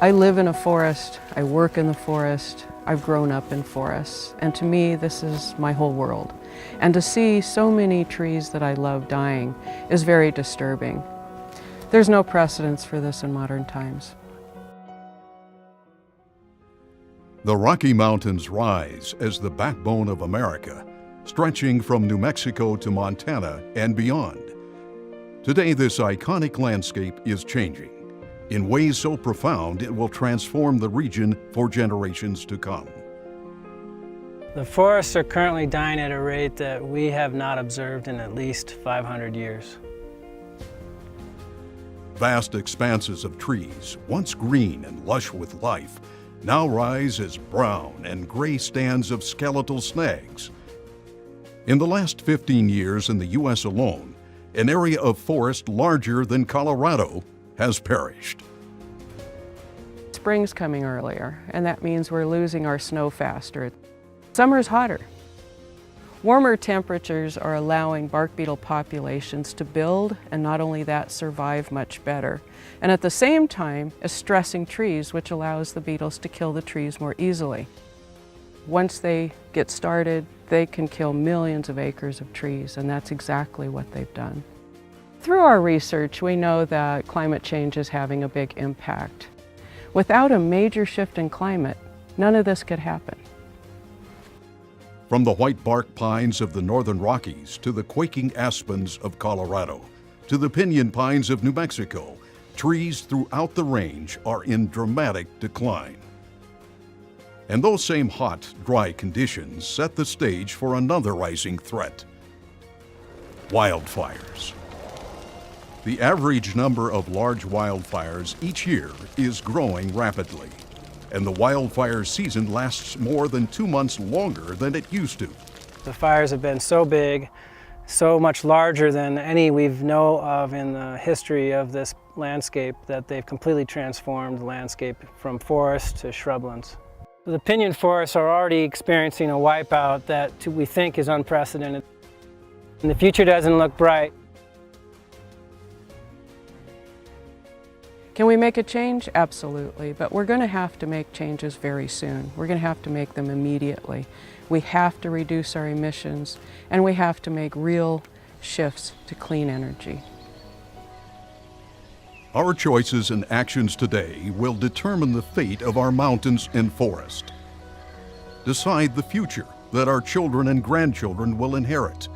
I live in a forest, I work in the forest, I've grown up in forests, and to me this is my whole world. And to see so many trees that I love dying is very disturbing. There's no precedence for this in modern times. The Rocky Mountains rise as the backbone of America, stretching from New Mexico to Montana and beyond. Today, this iconic landscape is changing in ways so profound it will transform the region for generations to come. The forests are currently dying at a rate that we have not observed in at least 500 years. Vast expanses of trees, once green and lush with life, now rise as brown and gray stands of skeletal snags. In the last 15 years in the U.S. alone, an area of forest larger than Colorado has perished. Spring's coming earlier, and that means we're losing our snow faster. Summer's hotter. Warmer temperatures are allowing bark beetle populations to build, and not only that, survive much better. And at the same time, is stressing trees, which allows the beetles to kill the trees more easily. Once they get started, they can kill millions of acres of trees, and that's exactly what they've done. Through our research, we know that climate change is having a big impact. Without a major shift in climate, none of this could happen. From the white bark pines of the northern Rockies to the quaking aspens of Colorado, to the pinyon pines of New Mexico, trees throughout the range are in dramatic decline. And those same hot, dry conditions set the stage for another rising threat: wildfires. The average number of large wildfires each year is growing rapidly, and the wildfire season lasts more than 2 months longer than it used to. The fires have been so big, so much larger than any we've know of in the history of this landscape, that they've completely transformed the landscape from forest to shrublands. The pinyon forests are already experiencing a wipeout that we think is unprecedented. And the future doesn't look bright. Can we make a change? Absolutely, but we're going to have to make changes very soon. We're going to have to make them immediately. We have to reduce our emissions, and we have to make real shifts to clean energy. Our choices and actions today will determine the fate of our mountains and forest, decide the future that our children and grandchildren will inherit,